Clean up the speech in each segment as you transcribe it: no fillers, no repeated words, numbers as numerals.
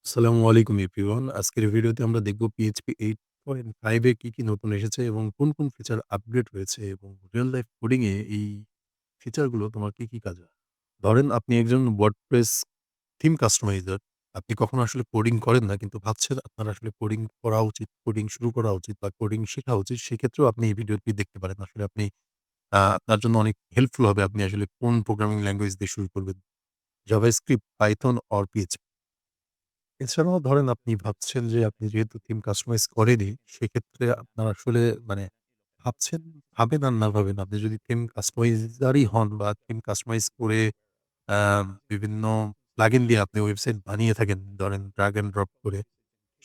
আসসালামু আলাইকুম এভরিওয়ান। আজকের ভিডিওতে আমরা দেখব PHP 8.5 এ কি নতুন এসেছে এবং কোন ফিচার আপগ্রেড হয়েছে এবং রিয়াল লাইফ কোডিং এ এই ফিচারগুলো তোমার কি কাজে আসে? ধরেন আপনি একজন WordPress থিম কাস্টমাইজার। আপনি কখনো আসলে কোডিং করেন না কিন্তু ভাবছেন আপনার আসলে কোডিং করা উচিত, কোডিং শুরু করা উচিত বা কোডিং শেখা উচিত। সেক্ষেত্রেও আপনি এই ভিডিওটি দেখতে পারেন। আসলে আপনি আপনার জন্য অনেক হেল্পফুল হবে। আপনি আসলে কোন প্রোগ্রামিং ল্যাঙ্গুয়েজ দিয়ে শুরু করবেন। JavaScript, Python or PHP। এছাড়াও ধরেন আপনি ভাবছেন যে আপনি যেহেতু থিম কাস্টমাইজ করেনই, সেক্ষেত্রে আপনার আসলে মানে ভাবছেন, ভাবেন আর না ভাবেন, আপনি যদি থিম কাস্টমাইজারই হন বা থিম কাস্টমাইজ করে আ বিভিন্ন প্লাগইন দিয়ে আপনি ওয়েবসাইট বানিয়ে থাকেন, ধরেন ড্রাগ অ্যান্ড ড্রপ করে।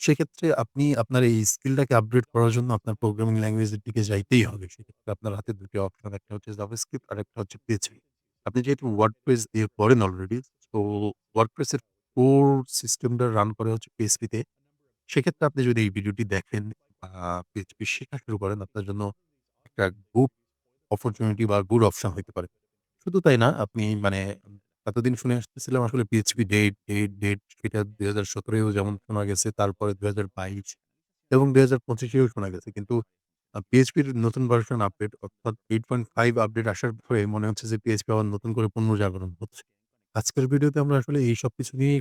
সেক্ষেত্রে আপনি আপনার এই স্কিলটাকে আপগ্রেড করার জন্য আপনার প্রোগ্রামিং ল্যাঙ্গুয়েজ এর দিকে যাইতেই হবে। সেক্ষেত্রে আপনার হাতে ২ টি অপশন। একটা হচ্ছে JavaScript আরেকটা হচ্ছে PHP। আপনি যেহেতু WordPress দিয়ে করেন অলরেডি, তো WordPress এর কোর সিস্টেমটা রান করে হচ্ছে PHP তে। সেক্ষেত্রে আপনি যদি এই ভিডিওটি দেখেন বা PHP শেখা শুরু করেন, আপনার জন্য একটা গুড অপরচুনিটি বা গুড অপশন হইতে পারে। শুধু তাই না, আপনি মানে এতদিন শুনে আসতেছিলাম আসলে PHP ডেট সেটা ২০১৭ এও যেমন শোনা গেছে, তারপরে ২০২২ এবং ২০২৫ এও শোনা গেছে। কিন্তু PHP র নতুন ভার্সন আপডেট অর্থাৎ 8.5 আপডেট আসার পরে মনে হচ্ছে যে PHP আবার নতুন করে পুনর্জাগরণ হচ্ছে। আজকের ভিডিওতে আমরা আসলে এই সবকিছু নিয়েই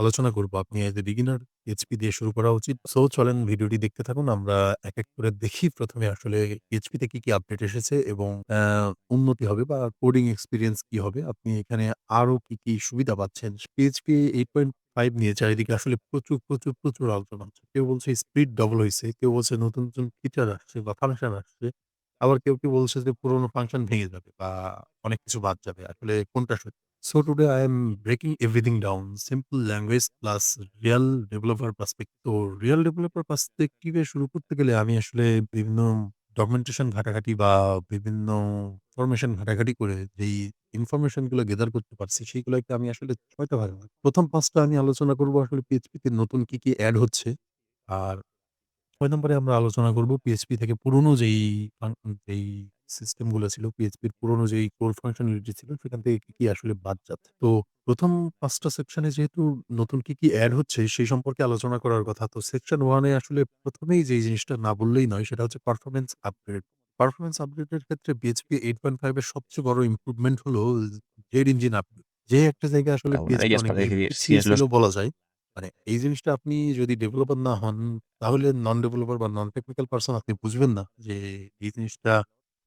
আলোচনা করব। আপনি এজ এ বিগিনার PHP দিয়ে শুরু করা উচিত। সো চলেন ভিডিওটি দেখতে থাকুন। আমরা এক করে দেখি ১ম এ আসলে PHP তে কি আপডেট এসেছে এবং উন্নতি হবে বা কোডিং এক্সপেরিয়েন্স কি হবে? আপনি এখানে আরো কি সুবিধা পাচ্ছেন? PHP 8.5 নিয়ে চারিদিকে আসলে প্রচুর আলোচনা হচ্ছে। কেউ বলছে স্পিড ডবল হইছে, কেউ বলছে নতুন ফিচার আসছে বা ফাংশন আসছে। আবার কেউ বলছে যে পুরোনো ফাংশন ভেঙে যাবে বা অনেক কিছু বাদ যাবে। আসলে কোনটা সত্যি? So today I am breaking everything down. Simple language plus real developer perspective. তো রিয়াল ডেভেলপার পার্সপেক্টিভ এ শুরু করতে গেলে আমি আসলে বিভিন্ন ডকুমেন্টেশন ঘাটাঘাটি বা বিভিন্ন ইনফরমেশন ঘাটাঘাটি করে যেই ইনফরমেশন গুলো গেদার করতে পারছি সেগুলোকে আমি আসলে ৬ টা ভাগে ভাগ। ১ম ৫ টা আমি আলোচনা করব আসলে PHP তে নতুন কি এড হচ্ছে। আর ৬ নম্বরে আমরা আলোচনা করব PHP থেকে পুরনো যেই সিস্টেম গুলো ছিল, PHP র পুরনো যেই কোর ফাংশনালিটি ছিল সেখান থেকে কি আসলে বাদ যাচ্ছে। তো ১ম ৫ টা সেকশনে যেহেতু নতুন কি এড হচ্ছে সেই সম্পর্কে আলোচনা করার কথা। তো সেকশন 1 এ আসলে ১ম এই যেই জিনিসটা না বললেই নয় সেটা হচ্ছে পারফরম্যান্স আপগ্রেড। পারফরম্যান্স আপগ্রেডের ক্ষেত্রে PHP 8.5 এর সবচেয়ে বড় ইমপ্রুভমেন্ট হলো জেড ইঞ্জিন আপগ্রেড। যে একটা জায়গায় আসলে Una de PHP ellas অনেক para decidir পিছিয়ে ছিল los বলা যায়। মানে এই জিনিসটা আপনি যদি ডেভেলপার না হন তাহলে নন ডেভেলপার বা নন টেকনিক্যাল পারসন আপনি বুঝবেন না যে এই জিনিসটা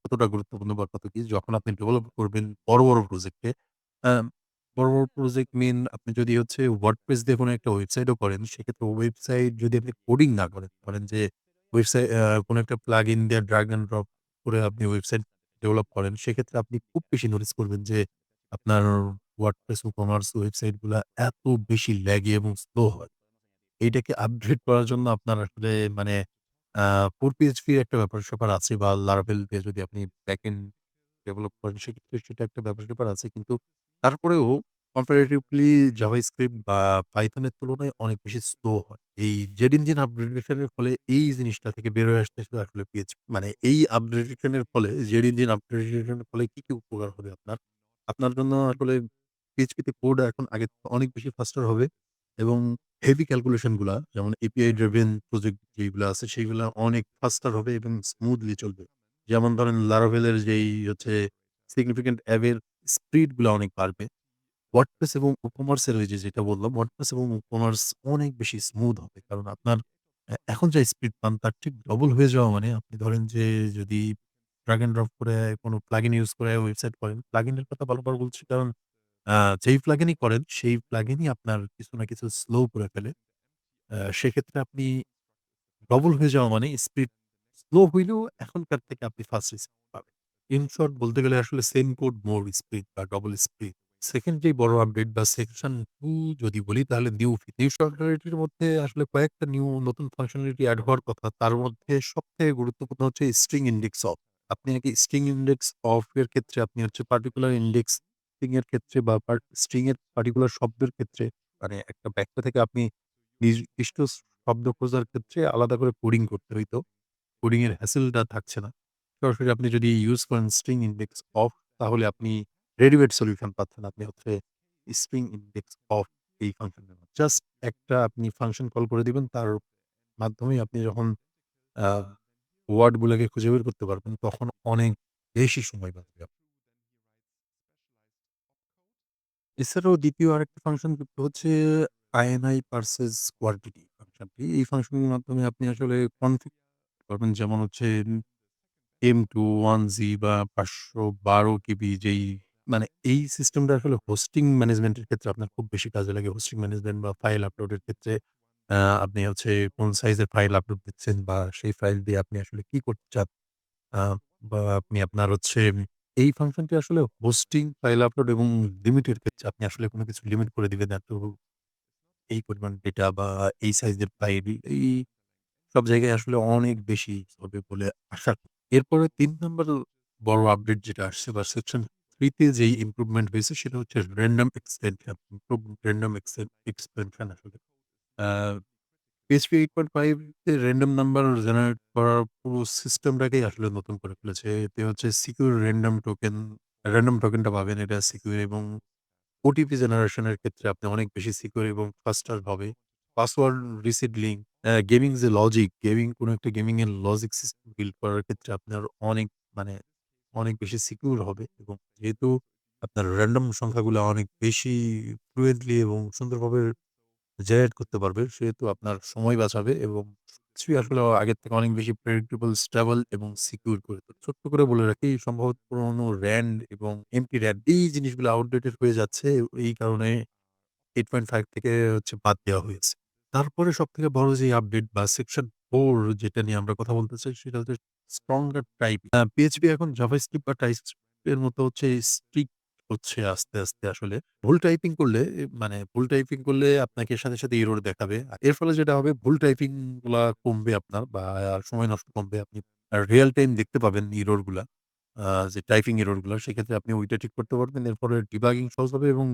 কতটা গুরুত্বপূর্ণ বা কত কি। যখন আপনি ডেভেলপ করবেন বড় প্রজেক্টে, আম বড় প্রজেক্ট আপনি যদি হচ্ছে WordPress দিয়ে কোনো একটা ওয়েবসাইটও করেন, সেক্ষেত্রে ওয়েবসাইট যদি আপনি কোডিং না করেন, ধরেন যে কোনো একটা প্লাগইন দিয়ে ড্রাগ অ্যান্ড ড্রপ করে আপনি ওয়েবসাইট ডেভেলপ করেন, সেক্ষেত্রে আপনি খুব বেশি নোটিস করবেন যে আপনার WordPress কমার্স ওয়েবসাইট গুলা এত বেশি ল্যাগি এবং স্লো হয়। এইটাকে আপগ্রেড করার জন্য আপনার আসলে মানে আ Core PHP র একটা ব্যাপার-স্যাপার আছে বা Laravel দিয়ে যদি আপনি ব্যাকএন্ড ডেভেলপ করেন সেক্ষেত্রে সেটা একটা ব্যাপার-স্যাপার আছে। কিন্তু তারপরেও comparatively JavaScript বা Python এর তুলনায় অনেক বেশি স্লো হয়। এই জেট ইঞ্জিন আপগ্রেডেশন এর ফলে এই জিনিসটা থেকে বের হয়ে আসতেছে আসলে PHP। মানে এই আপগ্রেডেশন এর ফলে জেট ইঞ্জিন আপগ্রেডেশন এর ফলে কি উপকার হবে আপনার? আপনার জন্য আসলে PHP তে কোড এখন আগের থেকে অনেক বেশি ফাস্টার হবে এবং হেভি ক্যালকুলেশন গুলা যেমন API ড্রিভেন প্রজেক্ট যেইগুলা আছে সেগুলা অনেক ফাস্টার হবে এবং স্মুথলি চলবে। যেমন ধরেন Laravel এর যেই হচ্ছে সিগনিফিক্যান্ট অ্যাপ এর স্পিড গুলা অনেক বাড়বে। WordPress এবং WooCommerce এর ওই যে যেটা বললাম, WordPress এবং WooCommerce অনেক বেশি স্মুথ হবে। কারণ আপনার এখন যা স্পিড পান তার ঠিক ডবল হয়ে যাওয়া মানে আপনি ধরেন যে যদি ড্রাগ অ্যান্ড ড্রপ করে কোনো প্লাগইন ইউজ করে ওয়েবসাইট করেন, প্লাগইনের কথা বারবার বলছি কারণ আ যেই প্লাগইনই করেন সেই প্লাগইনই আপনার কিছু না কিছু স্লো করে ফেলে। সেক্ষেত্রে আপনি ডবল হয়ে যাওয়া মানে স্পিড স্লো হইলেও এখনকার থেকে আপনি ফাস্ট স্পিড পাবেন। ইন শর্ট বলতে গেলে আসলে সেম কোড মোর স্পিড বা ডবল স্পিড। সেকেন্ড যেই বড় আপডেট বা সেকশন 2 যদি বলি তাহলে নিউ ফাংশনালিটির মধ্যে আসলে কয়েকটা নতুন ফাংশনালিটি এড হওয়ার কথা। তার মধ্যে সবথেকে গুরুত্বপূর্ণ হচ্ছে স্ট্রিং ইনডেক্স অফ। আপনি নাকি স্ট্রিং ইনডেক্স অফ এর ক্ষেত্রে আপনি হচ্ছে পার্টিকুলার ইনডেক্স স্ট্রিং এর ক্ষেত্রে বা স্ট্রিং এর পার্টিকুলার শব্দের ক্ষেত্রে মানে একটা বাক্য থেকে আপনি নির্দিষ্ট শব্দ খোঁজার ক্ষেত্রে আলাদা করে কোডিং করতে হইতো। কোডিং এর হ্যাসেলটা থাকছে না। সরাসরি আপনি যদি ইউজ করেন স্ট্রিং ইনডেক্স অফ তাহলে আপনি রেডিমেড সলিউশন পাচ্ছেন। আপনি হচ্ছে স্ট্রিং ইনডেক্স অফ এই ফাংশনের মাধ্যমে। জাস্ট একটা আপনি ফাংশন কল করে দিবেন। তার মাধ্যমেই আপনি যখন আ ওয়ার্ড গুলাকে খুঁজে বের করতে পারবেন, তখন অনেক বেশি সময় বাঁচবে এছাড়াও ২য় আরেকটা ফাংশন যুক্ত হচ্ছে INI পারচেজ কোয়ান্টিটি ফাংশনটি। এই ফাংশনের মাধ্যমে আপনি আসলে কনফিগ করবেন যেমন হচ্ছে M2 1G বা ৫১২ কেবি যেই মানে এই সিস্টেমটা আসলে হোস্টিং ম্যানেজমেন্ট এর ক্ষেত্রে আপনার খুব বেশি কাজে লাগে। হোস্টিং ম্যানেজমেন্ট বা ফাইল আপলোড এর ক্ষেত্রে আপনি হচ্ছে কোন সাইজের ফাইল আপলোড দিচ্ছেন বা সেই ফাইল দিয়ে আপনি আসলে কি করতে চান আ বা আপনি আপনার হচ্ছে এই ফাংশনটি আসলে হোস্টিং, ফাইল আপলোড এবং লিমিটের ক্ষেত্রে আপনি আসলে কোন কিছু লিমিট করে দিবেন এত এই পরিমাণ ডেটা বা এই সাইজের ফাইল এই সব জায়গায় আসলে অনেক বেশি হবে বলে আশা করি। এরপরে ৩ নাম্বার বড় আপডেট যেটা আসছে বা সেকশন ৩ তে যেই ইমপ্রুভমেন্ট হয়েছে সেটা হচ্ছে র‍্যান্ডম এক্সটেনশন। র‍্যান্ডম এক্সপেনশন আসলে। আ PHP 8.5 তে র‍্যান্ডম নাম্বার জেনারেট করার পুরো সিস্টেমটাকেই আসলে নতুন করে ফেলেছে। এতে হচ্ছে সিকিউর র‍্যান্ডম টোকেনটা পাবেন এটা সিকিউর এবং ওটিপি জেনারেশন এর ক্ষেত্রে আপনি অনেক বেশি সিকিউর এবং ফাস্টার হবে। পাসওয়ার্ড রিসিডলিং গেমিং যে লজিক, কোন একটা গেমিং এর লজিক সিস্টেম বিল্ড করার ক্ষেত্রে আপনার অনেক মানে অনেক বেশি সিকিউর হবে এবং যেহেতু আপনার র‍্যান্ডম সংখ্যাগুলা অনেক বেশি ফ্লুয়েন্টলি এবং সুন্দরভাবে জেনারেট করতে পারবে, সেহেতু আপনার সময় বাঁচাবে এবং সবকিছুই আসলে আগের থেকে অনেক বেশি প্রেডিক্টেবল, স্টেবল এবং সিকিউর করে তোলে। ছোট্ট করে বলে রাখি সম্ভবত পুরনো RAND এবং এমপি RAND এই জিনিসগুলো আউটডেটেড হয়ে যাচ্ছে। এই কারণে 8.5 থেকে হচ্ছে বাদ দেওয়া হয়েছে। তারপরে সবথেকে বড় যে আপডেট বা সেকশন 4 যেটা নিয়ে আমরা কথা বলতে চাই সেটা হচ্ছে স্ট্রংগার টাইপিং। PHP এখন জাভাস্ক্রিপ্ট বা টাইপস্ক্রিপ্ট এর মতো হচ্ছে স্ট্রিক্ট হচ্ছে আস্তে, আস্তে আসলে। ভুল টাইপিং করলে আপনাকে সাথে, সাথে এরর দেখাবে। এর ফলে যেটা হবে ভুল টাইপিং গুলা কমবে আপনার বা সময় নষ্ট কমবে। আপনি রিয়াল টাইম দেখতে পাবেন এরর গুলা। আ যে টাইপিং এরর গুলা সেক্ষেত্রে আপনি ওইটা ঠিক করতে পারবেন। এর ফলে ডিবাগিং সহজ হবে এবং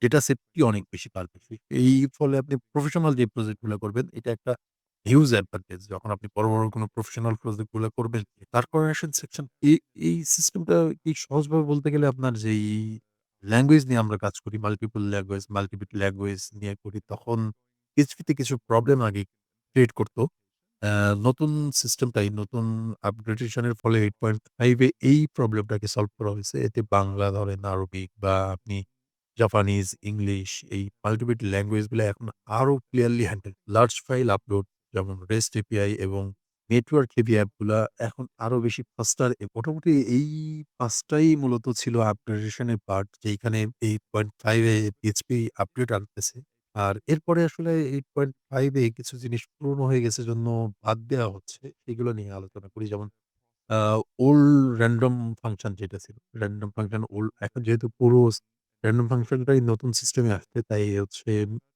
ডেটা সেটটি অনেক বেশি বাড়বে। এই ফলে আপনি প্রফেশনাল যে প্রজেক্ট গুলা করবেন, এটা একটা হিউজ অ্যাডভান্টেজ। যখন আপনি বড়, বড় কোনো প্রফেশনাল প্রজেক্ট গুলা করবেন, তারপর আসেন সেকশন এই সিস্টেমটা কি সহজভাবে বলতে গেলে আপনার যেই ল্যাঙ্গুয়েজ নিয়ে আমরা কাজ করি, মাল্টিপিট ল্যাঙ্গুয়েজ নিয়ে করি, তখন PHP তে কিছু প্রবলেম আগে ক্রিয়েট করত। নতুন সিস্টেমটাই নতুন আপগ্রেডেশন এর ফলে 8.5 এ এই প্রবলেমটাকে সলভ করা হয়েছে। এতে বাংলা ধরেন, আরবিক বা আপনি জাপানিজ, ইংলিশ এই মাল্টিপিড ল্যাঙ্গুয়েজ গুলা এখন আরো clearly handle large file upload যেমন REST API এবং নেটওয়ার্ক হেভি অ্যাপ গুলা এখন আরো বেশি ফাস্টার মোটামুটি এই ৫ টাই মূলত ছিল আপগ্রেডেশন এর পার্ট যেইখানে 8.5 এ PHP আপডেট আনতেছে। আর এরপরে আসলে 8.5 এ কিছু জিনিস পুরনো হয়ে গেছে জন্য বাদ দেওয়া হচ্ছে। সেগুলো নিয়ে আলোচনা করি। যেমন আ ওল্ড র‍্যান্ডম ফাংশন যেটা ছিল। র‍্যান্ডম ফাংশন ওল্ড এখন যেহেতু পুরো র‍্যান্ডম ফাংশনটাই নতুন সিস্টেমে আসছে তাই হচ্ছে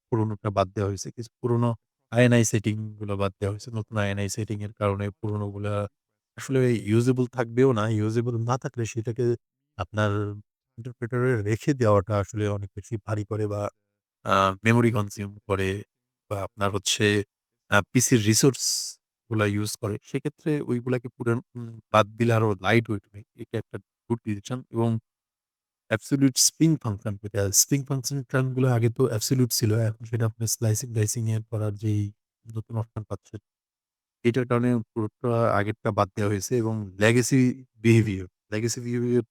পুরনোটা বাদ দেওয়া হয়েছে। কিছু পুরনো INI সেটিং গুলো বাদ দেওয়া হয়েছে। নতুন INI সেটিং এর কারণে পুরনোগুলা আসলে ইউজেবল থাকবেও না। ইউজেবল না থাকলে সেটাকে আপনার ইন্টারপ্রেটার এ রেখে দেওয়াটা আসলে অনেক বেশি ভারী করে বা আ মেমোরি কনজিউম করে বা আপনার হচ্ছে পিসির রিসোর্স গুলা ইউজ করে। সেক্ষেত্রে ওইগুলাকে বাদ দিলে আরো লাইট ওয়েট হয়। এটা একটা গুড ডিসিশন এবং অ্যাবসোলিউট স্প্রিং ফাংশন যেটা স্প্রিং ফাংশন গুলো আগে তো অ্যাবসোলিউট ছিল। এখন সেটা আপনি স্লাইসিং ডাইসিং এর করার যেই নতুন অপশন পাচ্ছেন, এটার কারণে পুরোটা আগেরটা বাদ দেওয়া হয়েছে এবং লেগেসি বিহেভিয়ার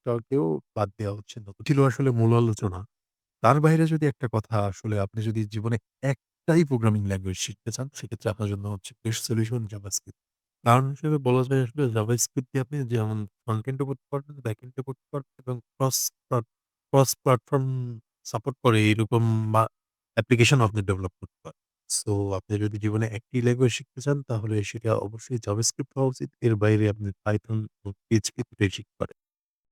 টাকেও বাদ দেওয়া হচ্ছে। নতুন ছিল আসলে মূল আলোচনা। তার বাইরে যদি একটা কথা আসলে আপনি যদি জীবনে একটাই প্রোগ্রামিং ল্যাঙ্গুয়েজ শিখতে চান, সেক্ষেত্রে আপনার জন্য হচ্ছে বেস্ট সলিউশন জাভাস্ক্রিপ্ট। কারণ হিসেবে বলা যায় আসলে জাভাস্ক্রিপ্ট দিয়ে আপনি যেমন ফ্রন্ট এন্ড ও করতে পারবেন, ব্যাক এন্ড ও করতে পারবেন এবং ক্রস প্ল্যাটফর্ম সাপোর্ট করে এরকম অ্যাপ্লিকেশন আপনি ডেভেলপ করতে পারেন। সো আপনি যদি জীবনে একটি ল্যাঙ্গুয়েজ শিখতে চান তাহলে সেটা অবশ্যই জাভাস্ক্রিপ্ট হওয়া উচিত। এর বাইরে আপনি পাইথন এবং PHP দুটোই শিখতে পারেন।